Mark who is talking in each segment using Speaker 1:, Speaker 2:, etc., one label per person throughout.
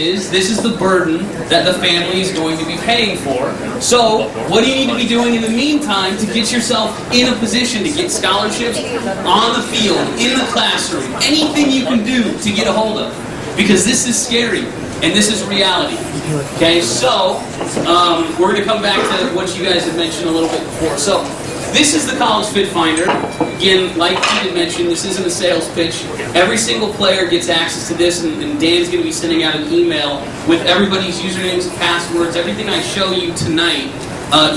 Speaker 1: This is the burden that the family is going to be paying for. So, what do you need to be doing in the meantime to get yourself in a position to get scholarships on the field, in the classroom, anything you can do to get a hold of? Because this is scary, and this is reality. Okay, so, we're going to come back to what you guys had mentioned a little bit before. So, this is the College Fit Finder. Again, like you did mention, this isn't a sales pitch. Every single player gets access to this, and Dan's going to be sending out an email with everybody's usernames and passwords. Everything I show you tonight,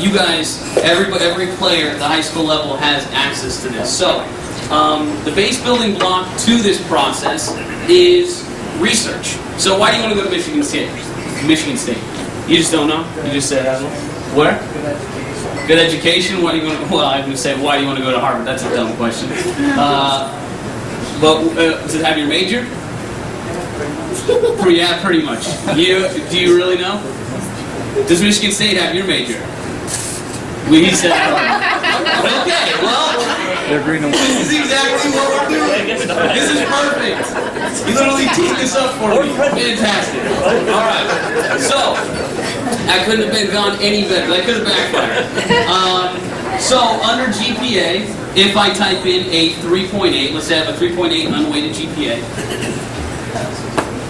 Speaker 1: you guys, every player at the high school level has access to this. So, the base building block to this process is research. So why do you want to go to Michigan State? Michigan State. You just don't know? You just said, where? Good education. What do you want to, well, I'm going to say, why do you want to go to Harvard? That's a dumb question. Does it have your major? Yeah, pretty much. Do you really know? Does Michigan State have your major? He said, okay, well, this is exactly what we're doing. This is perfect. You literally teed this up for me. Fantastic. All right. So, I couldn't have gone any better. That could have backfired. So, under GPA, if I type in a 3.8, let's say I have a 3.8 unweighted GPA,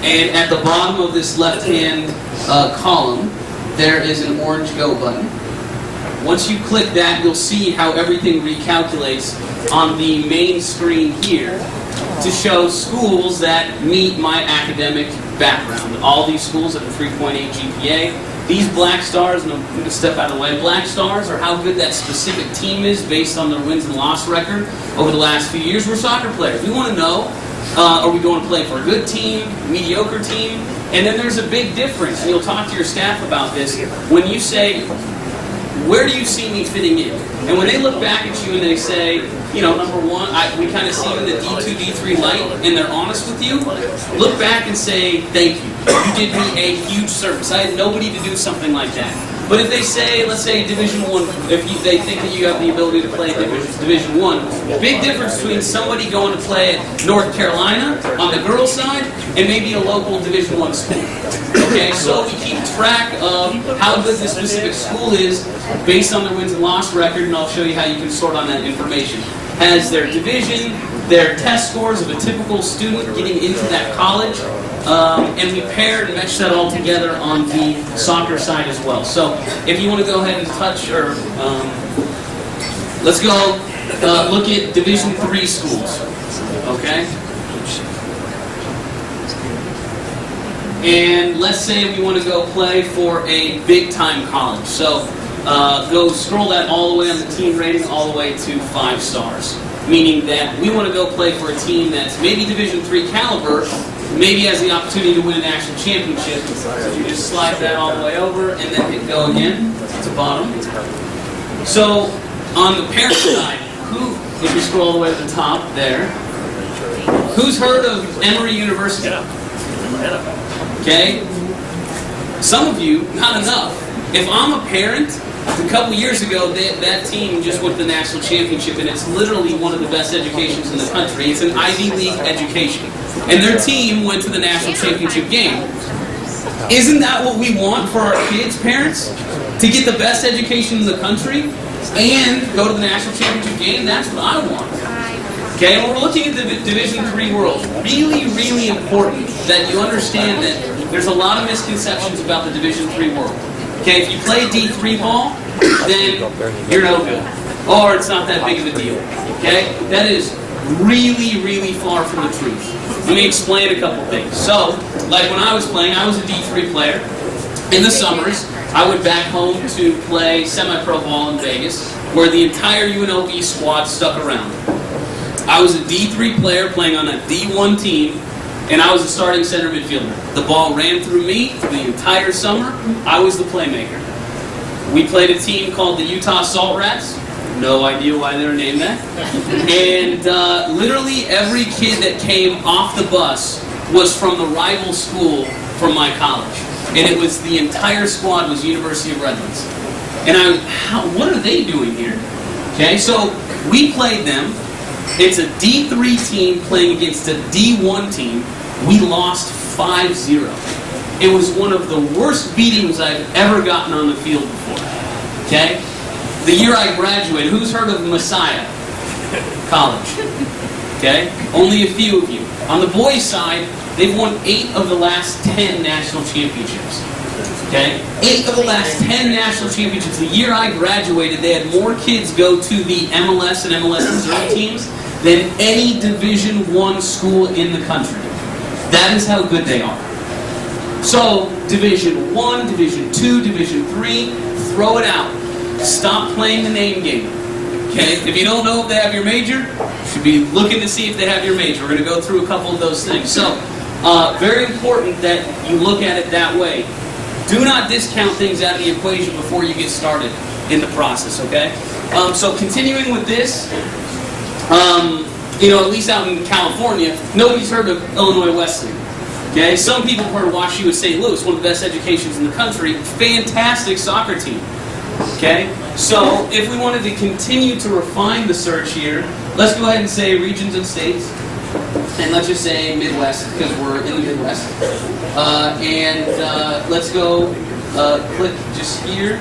Speaker 1: and at the bottom of this left-hand column, there is an orange Go button. Once you click that, you'll see how everything recalculates on the main screen here to show schools that meet my academic background. All these schools have a 3.8 GPA. These black stars, and I'm going to step out of the way, black stars are how good that specific team is based on their wins and loss record over the last few years. We're soccer players. We want to know, are we going to play for a good team, mediocre team? And then there's a big difference, and you'll talk to your staff about this, when you say, where do you see me fitting in? And when they look back at you and they say, you know, number one, we kind of see you in the D2, D3 light, and they're honest with you, look back and say, thank you. You did me a huge service. I had nobody to do something like that. But if they say, let's say Division I, they think that you have the ability to play Division I, big difference between somebody going to play at North Carolina on the girls' side and maybe a local Division I school. Okay, so we keep track of how good this specific school is based on their wins and loss record, and I'll show you how you can sort on that information. Has their division, their test scores of a typical student getting into that college, and we paired and matched that all together on the soccer side as well. So if you want to go ahead and touch, or let's go look at Division III schools, okay? And let's say we want to go play for a big-time college. So go scroll that all the way on the team rating all the way to 5 stars. Meaning that we want to go play for a team that's maybe Division III caliber, maybe has the opportunity to win a national championship. So you just slide that all the way over and then hit go again to bottom. So on the parent side, if you scroll all the way to the top there, who's heard of Emory University? Okay? Some of you, not enough. If I'm a parent, a couple years ago, that team just won the national championship, and it's literally one of the best educations in the country. It's an Ivy League education. And their team went to the national championship game. Isn't that what we want for our kids, parents? To get the best education in the country and go to the national championship game? That's what I want. Okay, and we're looking at the Division III world. Really, really important that you understand that there's a lot of misconceptions about the Division III world. Okay, if you play D3 ball, then you're no good. Or it's not that big of a deal. Okay? That is really, really far from the truth. Let me explain a couple things. So, like when I was playing, I was a D3 player. In the summers, I went back home to play semi-pro ball in Vegas, where the entire UNLV squad stuck around. I was a D3 player playing on a D1 team, and I was a starting center midfielder. The ball ran through me the entire summer. I was the playmaker. We played a team called the Utah Salt Rats. No idea why they were named that. And literally every kid that came off the bus was from the rival school from my college. And it was the entire squad was University of Redlands. And what are they doing here? Okay, so we played them. It's a D3 team playing against a D1 team. We lost 5-0. It was one of the worst beatings I've ever gotten on the field before. Okay? The year I graduated, who's heard of Messiah College? Okay? Only a few of you. On the boys' side, they've won 8 of the last 10 national championships. Okay? 8 of the last 10 national championships. The year I graduated, they had more kids go to the MLS and MLS Missouri teams than any Division I school in the country. That is how good they are. So, Division I, Division II, Division III, throw it out. Stop playing the name game. Okay? If you don't know if they have your major, you should be looking to see if they have your major. We're going to go through a couple of those things. So, very important that you look at it that way. Do not discount things out of the equation before you get started in the process, okay? So continuing with this, at least out in California, nobody's heard of Illinois Wesleyan. Okay? Some people have heard of WashU at St. Louis, one of the best educations in the country. Fantastic soccer team. Okay? So if we wanted to continue to refine the search here, let's go ahead and say regions and states. And let's just say Midwest, because we're in the Midwest. Let's go click just here.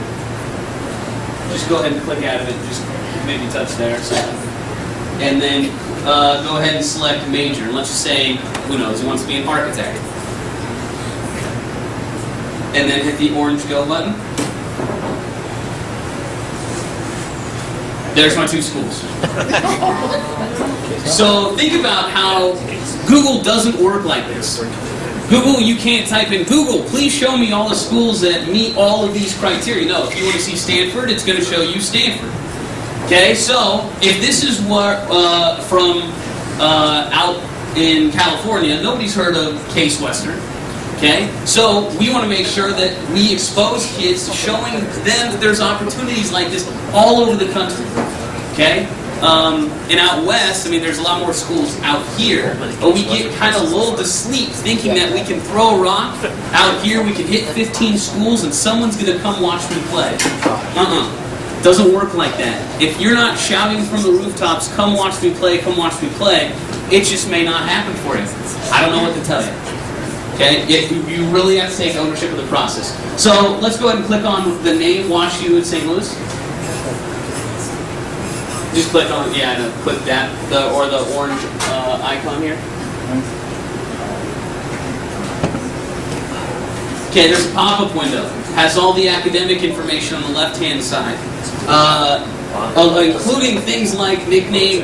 Speaker 1: Just go ahead and click out of it. Just maybe touch there. So. And then go ahead and select major. And let's just say, who knows, he wants to be an architect. And then hit the orange go button. There's my 2 schools. So think about how Google doesn't work like this. Google, you can't type in, Google, please show me all the schools that meet all of these criteria. No, if you want to see Stanford, it's going to show you Stanford. Okay, so if this is what from out in California, nobody's heard of Case Western. Okay, so we want to make sure that we expose kids to showing them that there's opportunities like this all over the country. Okay, and out west, there's a lot more schools out here, but we get kind of lulled to sleep thinking that we can throw a rock out here, we can hit 15 schools, and someone's going to come watch me play. Doesn't work like that. If you're not shouting from the rooftops, come watch me play, it just may not happen for you. I don't know what to tell you. Okay, you really have to take ownership of the process. So let's go ahead and click on the name WashU in St. Louis. Just click on, click that, or the orange icon here. Okay, there's a pop-up window. Has all the academic information on the left-hand side. Including things like nickname,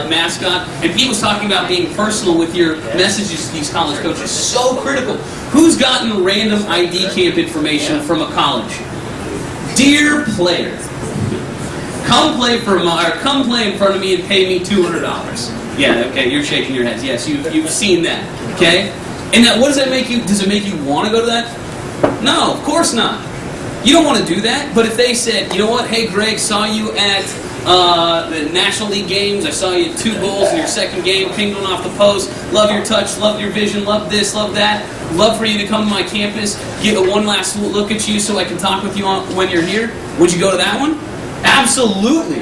Speaker 1: mascot, and people's talking about being personal with your messages to these college coaches. So critical. Who's gotten random ID camp information from a college? Dear player, come play in front of me and pay me $200. Yeah, okay, you're shaking your heads. Yes, you've seen that. Okay, and what does that make you? Does it make you want to go to that? No, of course not. You don't want to do that, but if they said, you know what, hey Greg, saw you at the National League games, I saw you 2 goals in your second game, pinged one off the post, love your touch, love your vision, love this, love that, love for you to come to my campus, get a one last look at you so I can talk with you when you're here, would you go to that one? Absolutely.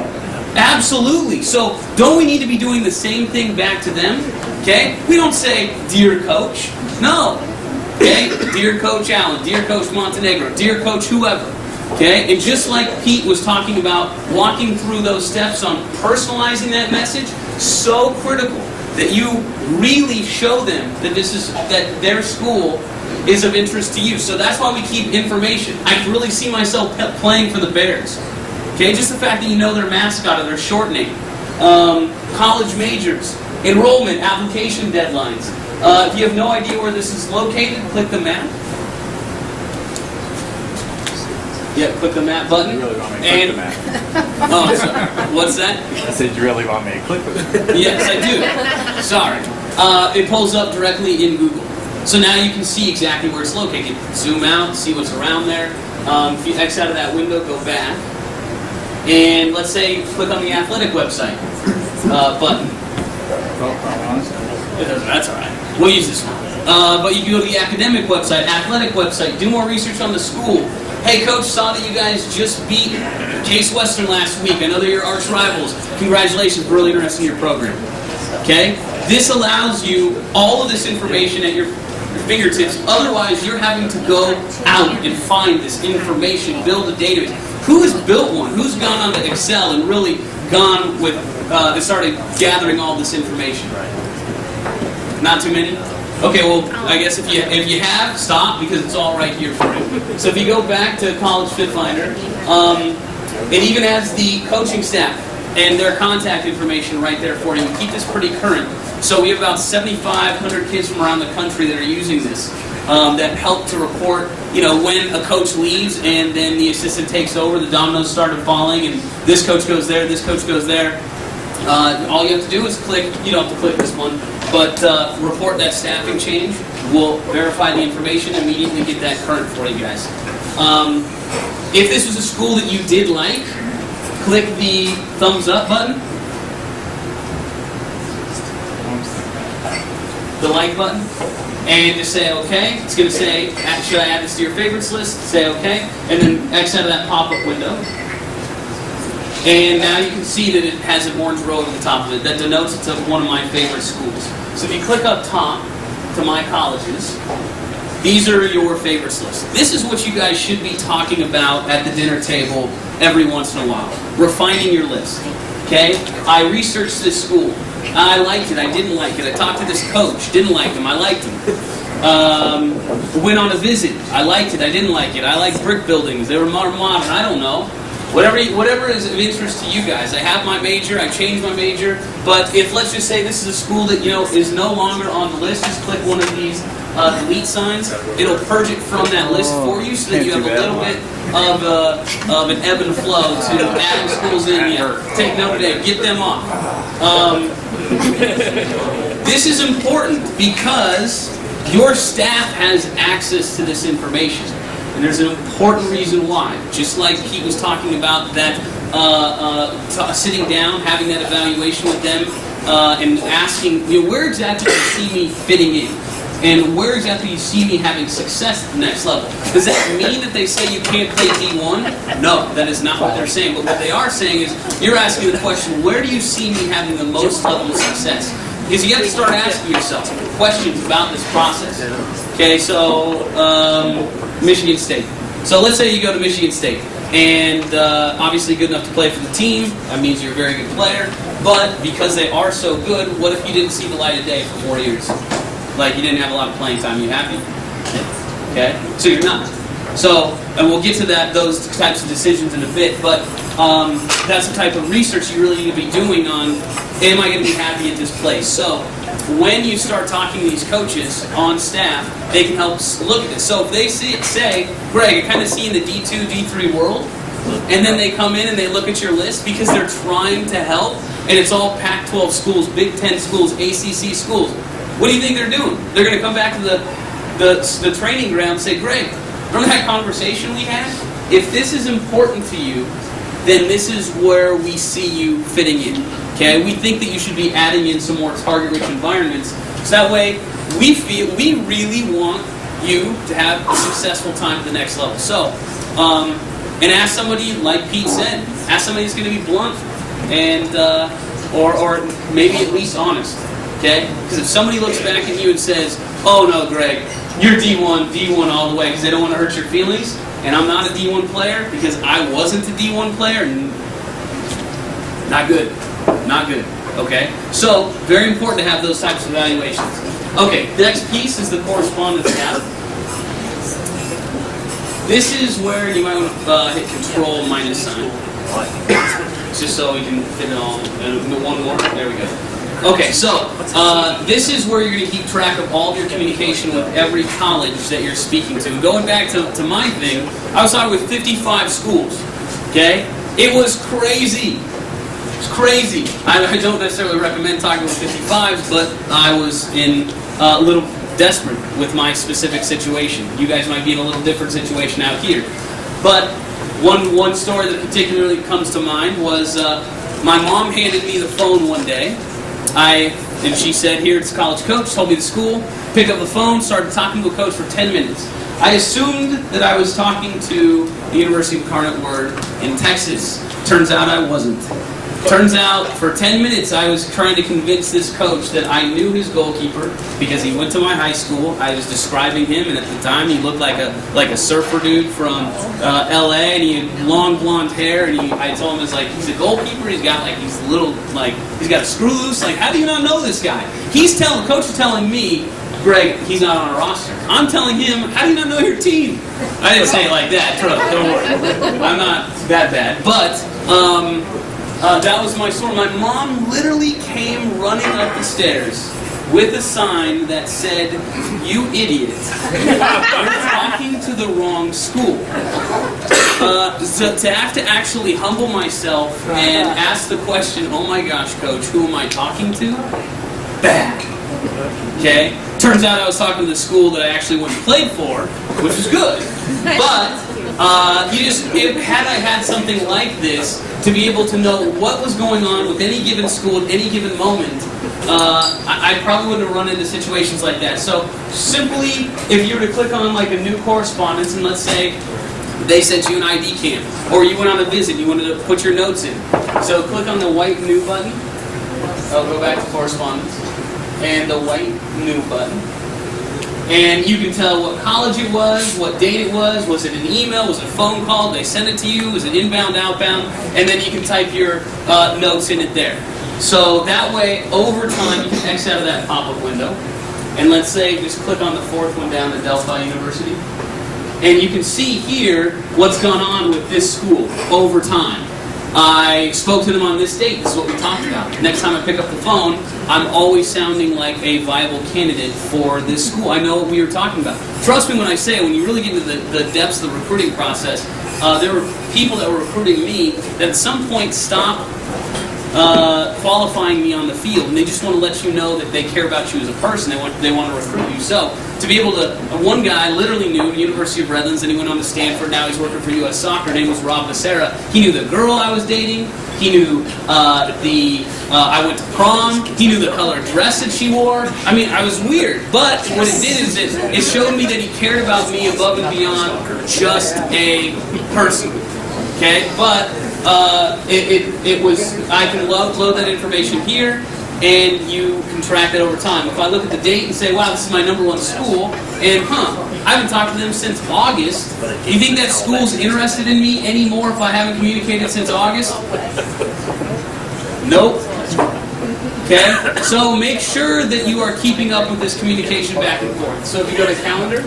Speaker 1: Absolutely. So don't we need to be doing the same thing back to them? Okay? We don't say, dear coach. No. Okay? Dear Coach Allen, dear Coach Montenegro, dear Coach whoever. Okay? And just like Pete was talking about walking through those steps on personalizing that message, so critical that you really show them that their school is of interest to you. So that's why we keep information. I can really see myself playing for the Bears. Okay? Just the fact that you know their mascot or their short name. College majors, enrollment, application deadlines. If you have no idea where this is located, click the map. Yeah, click the map button.
Speaker 2: You really want me to click the map?
Speaker 1: Oh, sorry. What's that?
Speaker 2: I said you really want me to click it.
Speaker 1: Yes, I do. Sorry. It pulls up directly in Google. So now you can see exactly where it's located. Zoom out, see what's around there. If you X out of that window, go back. And let's say click on the athletic website button. That's all right. We'll use this one. But you can go to the academic website, athletic website, do more research on the school. Hey, Coach, saw that you guys just beat Case Western last week. I know they're your arch rivals. Congratulations, we're really interested in your program. Okay? This allows you all of this information at your fingertips. Otherwise, you're having to go out and find this information, build a database. Who has built one? Who's gone onto Excel and really gone with and started gathering all this information? Not too many? Okay, well, I guess if you have, stop, because it's all right here for you. So if you go back to College Fit Finder, it even has the coaching staff and their contact information right there for you. We keep this pretty current. So we have about 7,500 kids from around the country that are using this, that help to report, when a coach leaves and then the assistant takes over, the dominoes started falling, and this coach goes there, this coach goes there. All you have to do is click, you don't have to click this one, but report that staffing change. We'll verify the information and immediately get that current for you guys. If this was a school that you did like, click the thumbs up button. The like button. And just say OK. It's going to say, should I add this to your favorites list? Say OK. And then X out of that pop-up window. And now you can see that it has an orange row at the top of it. That denotes it's one of my favorite schools. So if you click up top to My Colleges, these are your favorites list. This is what you guys should be talking about at the dinner table every once in a while. Refining your list. Okay? I researched this school. I liked it. I didn't like it. I talked to this coach. Didn't like him. I liked him. Went on a visit. I liked it. I didn't like it. I liked brick buildings. They were more modern. I don't know. Whatever is of interest to you guys. I have my major. I changed my major. But if, let's just say, this is a school that is no longer on the list, just click one of these delete signs. It'll purge it from that list for you, so that you have a little bit of an ebb and flow to adding schools in. Take Notre Dame. Get them off. This is important because your staff has access to this information. And there's an important reason why. Just like he was talking about that, sitting down, having that evaluation with them, and asking, where exactly do you see me fitting in? And where exactly do you see me having success at the next level? Does that mean that they say you can't play D1? No, that is not what they're saying. But what they are saying is, you're asking the question, where do you see me having the most level of success? Because you have to start asking yourself questions about this process. Okay, so Michigan State. So let's say you go to Michigan State, and obviously good enough to play for the team. That means you're a very good player. But because they are so good, what if you didn't see the light of day for 4 years? Like you didn't have a lot of playing time. You happy? Okay, so you're not. So, and we'll get to those types of decisions in a bit. But that's the type of research you really need to be doing on, am I going to be happy at this place? So when you start talking to these coaches on staff, they can help look at this. So if they say, Greg, I kind of see in the D2, D3 world, and then they come in and they look at your list because they're trying to help, and it's all Pac-12 schools, Big Ten schools, ACC schools. What do you think they're doing? They're going to come back to the training ground and say, Greg, remember that conversation we had? If this is important to you, then this is where we see you fitting in. Okay, we think that you should be adding in some more target-rich environments. So that way, we really want you to have a successful time at the next level. So, and ask somebody, like Pete said, ask somebody who's going to be blunt and or maybe at least honest. Okay, because if somebody looks back at you and says, "Oh no, Greg, you're D1 all the way," because they don't want to hurt your feelings, and I'm not a D1 player because I wasn't a D1 player. Not good. Not good. Okay? So, very important to have those types of evaluations. Okay, the next piece is the correspondence tab. This is where you might want to hit Control minus sign. Just so we can fit it all. And one more. There we go. Okay, so this is where you're going to keep track of all of your communication with every college that you're speaking to. Going back to my thing, I was talking with 55 schools. Okay? It was crazy. It's crazy. I don't necessarily recommend talking with 55s, but I was in a little desperate with my specific situation. You guys might be in a little different situation out here. But one story that particularly comes to mind was my mom handed me the phone one day. And she said, here, it's a college coach, told me the school, picked up the phone, started talking to a coach for 10 minutes. I assumed that I was talking to the University of Incarnate Word in Texas. Turns out I wasn't. Turns out, for 10 minutes, I was trying to convince this coach that I knew his goalkeeper because he went to my high school. I was describing him, and at the time, he looked like a surfer dude from L.A., and he had long blonde hair. And I told him, he's a goalkeeper. He's got these little he's got a screw loose. How do you not know this guy? Coach is telling me, Greg, he's not on our roster. I'm telling him, how do you not know your team? I didn't say it like that. Don't worry. I'm not that bad, but. That was my story. My mom literally came running up the stairs with a sign that said, "You idiot, you're talking to the wrong school." So to have to actually humble myself and ask the question, "Oh my gosh, coach, who am I talking to?" Bad. Okay? Turns out I was talking to the school that I actually went and played for, which was good. But had I had something like this, to be able to know what was going on with any given school at any given moment, I probably wouldn't have run into situations like that. So simply, if you were to click on a new correspondence, and let's say they sent you an ID camp, or you went on a visit, you wanted to put your notes in. So click on the white new button. I'll go back to correspondence, and the white new button. And you can tell what college it was, what date it was it an email, was it a phone call, they sent it to you, was it inbound, outbound, and then you can type your notes in it there. So that way, over time, you can X out of that pop-up window. And let's say, just click on the fourth one down to Delphi University. And you can see here what's gone on with this school over time. I spoke to them on this date. This is what we talked about. Next time I pick up the phone, I'm always sounding like a viable candidate for this school. I know what we were talking about. Trust me when I say, when you really get into the depths of the recruiting process, there were people that were recruiting me that at some point stopped qualifying me on the field, and they just want to let you know that they care about you as a person. They want to recruit you. So to be able to, one guy literally knew University of Redlands, and he went on to Stanford. Now he's working for U.S. Soccer. His name was Rob Becerra. He knew the girl I was dating. He knew I went to prom. He knew the color dress that she wore. I mean, I was weird. But what it did is it showed me that he cared about me above and beyond just a person. Okay, but it was, I can load that information here, and you can track it over time. If I look at the date and say, wow, this is my #1 school, and I haven't talked to them since August. Do you think that school's interested in me anymore if I haven't communicated since August? Nope. Okay? So make sure that you are keeping up with this communication back and forth. So if you go to calendar,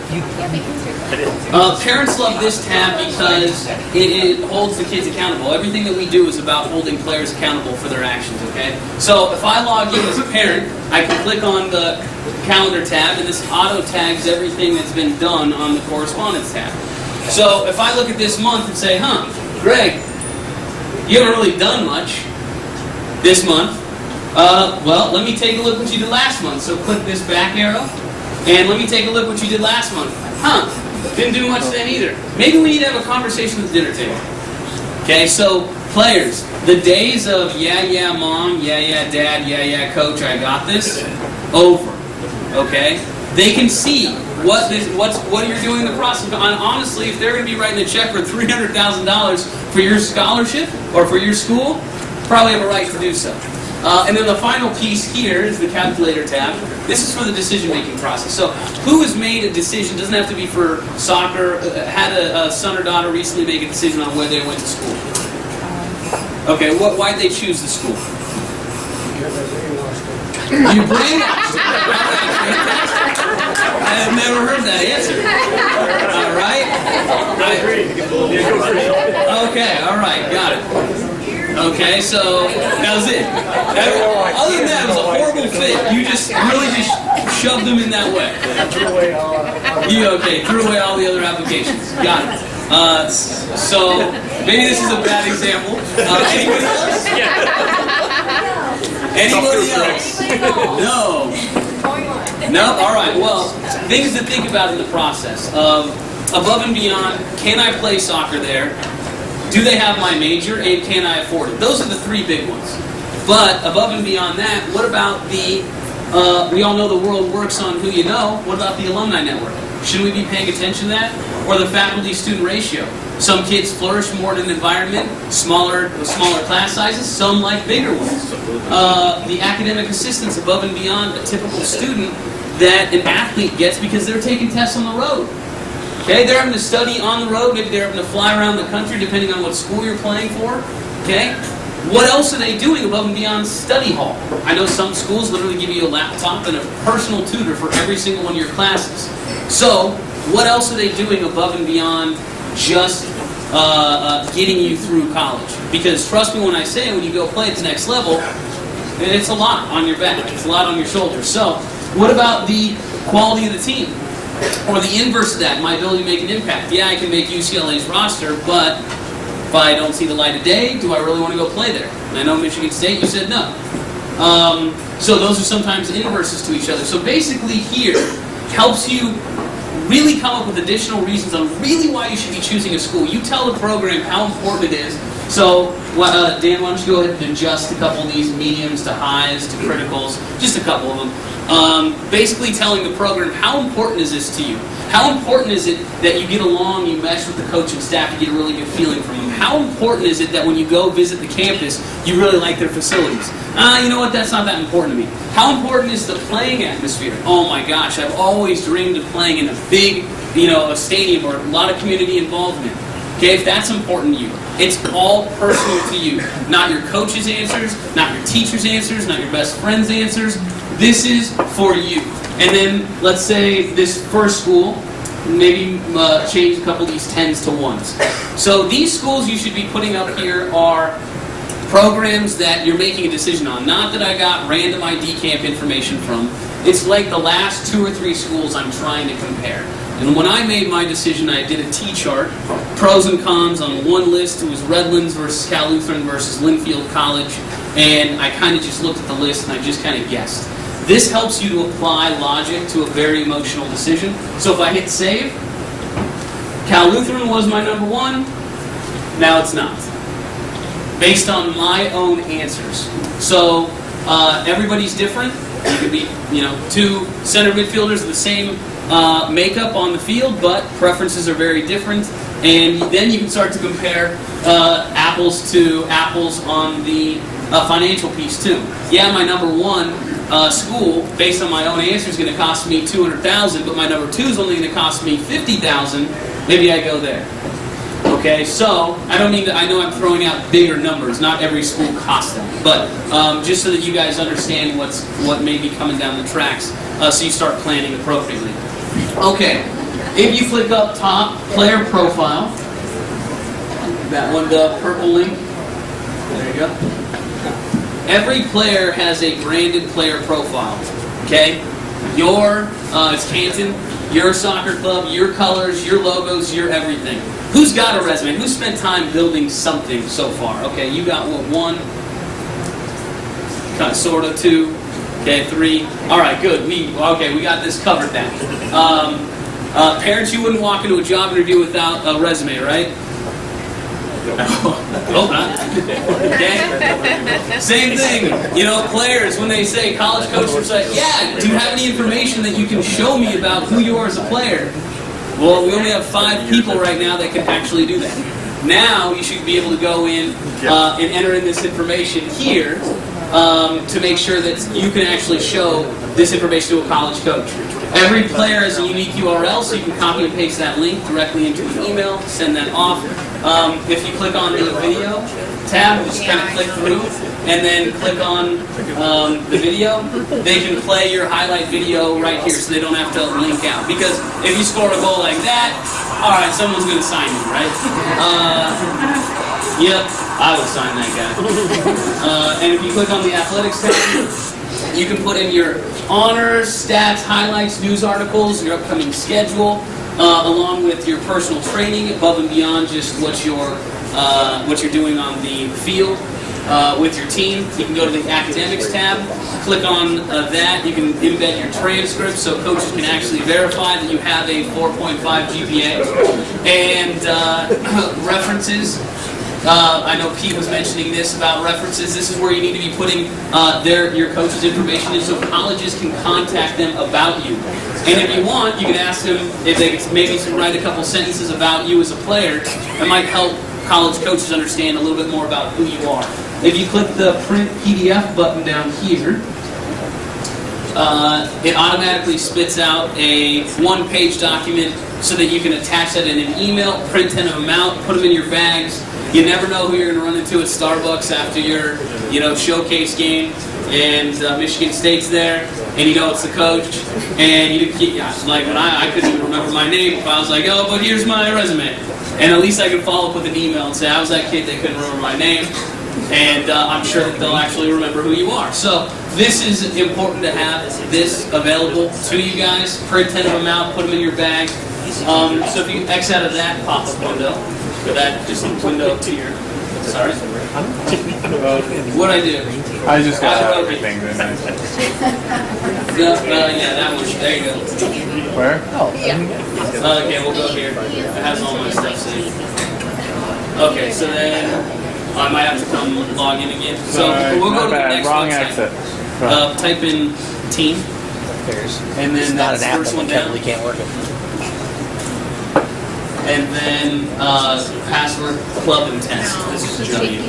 Speaker 1: parents love this tab because it holds the kids accountable. Everything that we do is about holding players accountable for their actions, okay? So if I log in as a parent, I can click on the calendar tab, and this auto tags everything that's been done on the correspondence tab. So if I look at this month and say, Greg, you haven't really done much this month. Well, let me take a look what you did last month. So click this back arrow, and let me take a look what you did last month. Didn't do much then either. Maybe we need to have a conversation at the dinner table. Okay, so players, the days of yeah mom, yeah dad, yeah coach, I got this, over. Okay, they can see what you're doing in the process. And honestly, if they're going to be writing a check for $300,000 for your scholarship or for your school, probably have a right to do so. And then the final piece here is the calculator tab. This is for the decision-making process. So who has made a decision, doesn't have to be for soccer, had a son or daughter recently make a decision on where they went to school. Okay, why'd they choose the school? You brainwashed them. I've never heard that answer. All right? Okay, all right, got it. Okay, so that was it. Other than that, it was a horrible fit. You just really just shoved them in that way. Threw away all the other applications. Got it. So maybe this is a bad example. Anybody else? Anybody else? No. No? All right. Well, things to think about in the process. Above and beyond, can I play soccer there? Do they have my major, and can I afford it? Those are the three big ones. But above and beyond that, what about we all know the world works on who you know. What about the alumni network? Shouldn't we be paying attention to that? or the faculty-student ratio. Some kids flourish more in an environment, smaller class sizes, some like bigger ones. The academic assistance above and beyond a typical student that an athlete gets because they're taking tests on the road. Okay, they're having to study on the road, maybe they're having to fly around the country depending on what school you're playing for. Okay? What else are they doing above and beyond study hall? I know some schools literally give you a laptop and a personal tutor for every single one of your classes. So, what else are they doing above and beyond just getting you through college? Because trust me when I say, when you go play at the next level, it's a lot on your back, it's a lot on your shoulders. So, what about the quality of the team? Or the inverse of that, my ability to make an impact. Yeah, I can make UCLA's roster, but if I don't see the light of day, do I really want to go play there? And I know Michigan State, you said no. So those are sometimes inverses to each other. So basically here, helps you really come up with additional reasons on really why you should be choosing a school. You tell the program how important it is. So, Dan, why don't you go ahead and adjust a couple of these mediums to highs to criticals, just a couple of them. Basically telling the program how important is this to you? How important is it that you get along, you mesh with the coaching staff, you get a really good feeling from them? How important is it that when you go visit the campus, you really like their facilities? You know what, that's not that important to me. How important is the playing atmosphere? Oh my gosh, I've always dreamed of playing in a big, a stadium or a lot of community involvement. Okay, if that's important to you, it's all personal to you. Not your coach's answers, not your teacher's answers, not your best friend's answers. This is for you. And then, let's say this first school, maybe change a couple of these 10s to 1s. So these schools you should be putting up here are programs that you're making a decision on. Not that I got random ID camp information from. It's like the last 2 or 3 schools I'm trying to compare. And when I made my decision, I did a T-chart, pros and cons on one list. It was Redlands versus Cal Lutheran versus Linfield College. And I kind of just looked at the list and I just kind of guessed. This helps you to apply logic to a very emotional decision. So if I hit save, Cal Lutheran was my number 1. Now it's not. Based on my own answers. So everybody's different. You could be, 2 center midfielders of the same makeup on the field, but preferences are very different. And then you can start to compare apples to apples on the financial piece too. Yeah, my number 1 school, based on my own answer, is going to cost me $200,000, but my number 2 is only going to cost me $50,000. Maybe I go there. Okay, so I don't mean that. I know I'm throwing out bigger numbers. Not every school costs that, but just so that you guys understand what may be coming down the tracks, so you start planning appropriately. Okay, if you click up top, player profile, that one, the purple link. There you go. Every player has a branded player profile. Okay, it's Canton, your soccer club, your colors, your logos, your everything. Who's got a resume? Who's spent time building something so far? Okay, you got what, 1, kind of, sort of 2, okay, 3. All right, good. We got this covered now. Parents, you wouldn't walk into a job interview without a resume, right? Oh, not. Okay. Same thing. Players, when they say college coaches are like, yeah, do you have any information that you can show me about who you are as a player? Well, we only have 5 people right now that can actually do that. Now you should be able to go in and enter in this information here to make sure that you can actually show this information to a college coach. Every player has a unique URL, so you can copy and paste that link directly into an email, send that off. If you click on the video tab, just kind of click through, and then click on the video, they can play your highlight video right here, so they don't have to link out. Because if you score a goal like that, all right, someone's going to sign you, right? Yep, I would sign that guy. And if you click on the athletics tab, you can put in your honors, stats, highlights, news articles, your upcoming schedule, along with your personal training above and beyond just what you're doing on the field with your team. You can go to the academics tab, click on that. You can embed your transcript so coaches can actually verify that you have a 4.5 GPA. And references. I know Pete was mentioning this about references. This is where you need to be putting your coach's information in so colleges can contact them about you. And if you want, you can ask them if they could maybe write a couple sentences about you as a player. That might help college coaches understand a little bit more about who you are. If you click the print PDF button down here, it automatically spits out a one-page document so that you can attach that in an email, print 10 of them out, put them in your bags. You never know who you're going to run into at Starbucks after your, showcase game, and Michigan State's there, and it's the coach, and like when I couldn't even remember my name if I was like, oh, but here's my resume, and at least I can follow up with an email and say I was that kid that couldn't remember my name, and I'm sure that they'll actually remember who you are. So this is important to have this available to you guys. Print 10 of them out, put them in your bag. So if you X out of that pop-up window, or that just window to your, sorry. What'd I do?
Speaker 2: I just got everything.
Speaker 1: Yeah, that one. There you go.
Speaker 2: Where?
Speaker 1: Okay, we'll go here. It has all my stuff saved. Okay, so then I might have to come log in again. So we'll go to the next
Speaker 2: Wrong
Speaker 1: website.
Speaker 2: exit.
Speaker 1: Type in team, and then that's the first one down.
Speaker 3: Can't work it.
Speaker 1: And then password club and test. This is Johnny.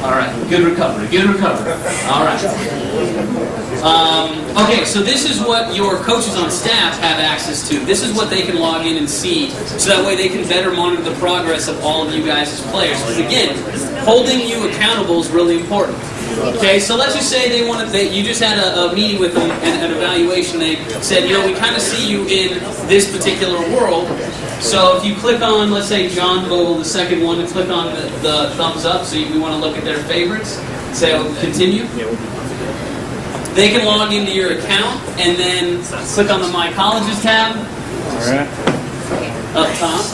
Speaker 1: All right, good recovery. All right. Okay, so this is what your coaches on staff have access to. This is what they can log in and see, so that way they can better monitor the progress of all of you guys as players. Because again, holding you accountable is really important. Okay, so let's just say you just had a meeting with them and an evaluation. They said, we kind of see you in this particular world. So if you click on, let's say, John Vogel, the second one, and click on the thumbs up, so we want to look at their favorites, say, continue. They can log into your account and then click on the My Colleges tab up top.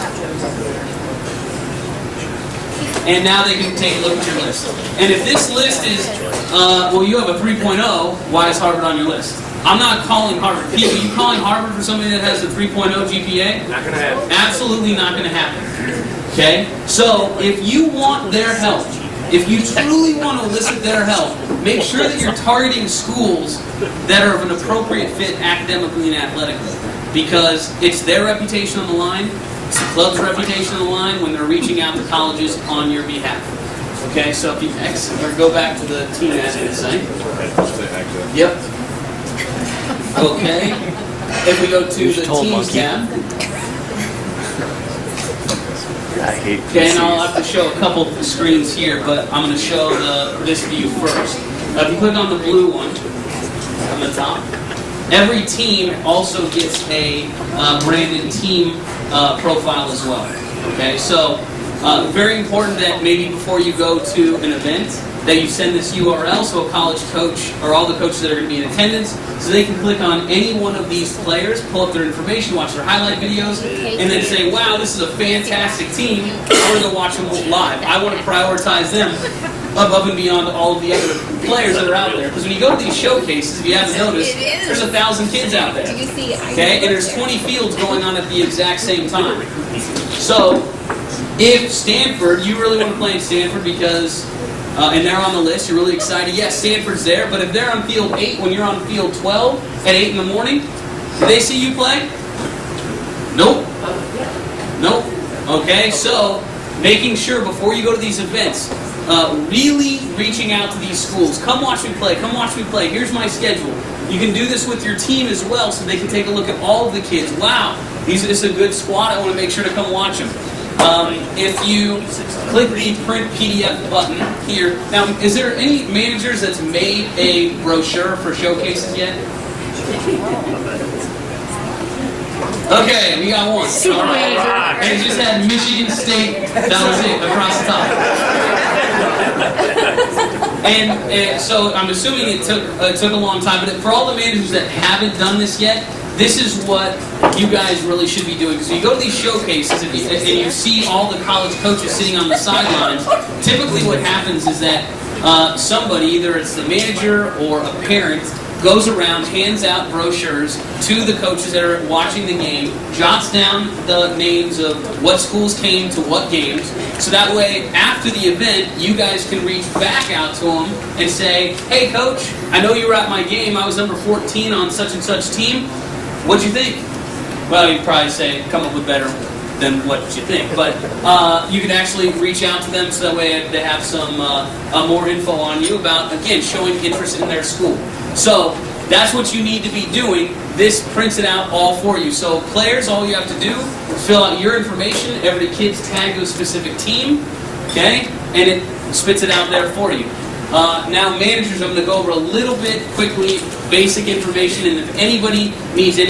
Speaker 1: And now they can take a look at your list. And if this list is, you have a 3.0, why is Harvard on your list? I'm not calling Harvard. Pete, are you calling Harvard for somebody that has a 3.0 GPA?
Speaker 4: Not going to happen.
Speaker 1: Absolutely not going to happen. Okay? So if you want their help, if you truly want to elicit their help, make sure that you're targeting schools that are of an appropriate fit academically and athletically. Because it's their reputation on the line, it's the club's reputation on the line when they're reaching out to colleges on your behalf. Okay, so if you go back to the team admin site. Yep. Okay. If we go to the teams tab.
Speaker 2: I hate
Speaker 1: Okay, and I'll have to show a couple of screens here, but I'm going to show this view first. If you click on the blue one on the top, every team also gets a branded team profile as well. Okay, so very important that maybe before you go to an event that you send this URL so a college coach or all the coaches that are going to be in attendance so they can click on any one of these players, pull up their information, watch their highlight videos, and then say, wow, this is a fantastic team. I want to go watch them live. I want to prioritize them above and beyond all of the other players that are out there. Because when you go to these showcases, if you haven't noticed, there's 1,000 kids out there. Okay, and there's 20 fields going on at the exact same time. So, if Stanford, you really want to play in Stanford because, and they're on the list, you're really excited. Yes, Stanford's there, but if they're on field 8 when you're on field 12 at 8 in the morning, do they see you play? Nope. Nope. Okay, so making sure before you go to these events, really reaching out to these schools. Come watch me play. Come watch me play. Here's my schedule. You can do this with your team as well so they can take a look at all of the kids. Wow, this is a good squad. I want to make sure to come watch them. If you click the print PDF button here, now is there any managers that's made a brochure for showcases yet? Okay, we got one. All right. And it just had Michigan State. That was it across the top. And so I'm assuming it took a long time, but for all the managers that haven't done this yet, this is what you guys really should be doing. Because you go to these showcases and you see all the college coaches sitting on the sidelines, typically what happens is that somebody, either it's the manager or a parent, goes around, hands out brochures to the coaches that are watching the game, jots down the names of what schools came to what games, so that way, after the event, you guys can reach back out to them and say, hey coach, I know you were at my game, I was number 14 on such and such team, what'd you think? Well, you'd probably say, come up with better than what you think, but you can actually reach out to them so that way they have some more info on you about, again, showing interest in their school. So that's what you need to be doing. This prints it out all for you. So players, all you have to do is fill out your information. Every kid's tagged to a specific team, okay, and it spits it out there for you. Now managers, I'm going to go over a little bit quickly, basic information, and if anybody needs any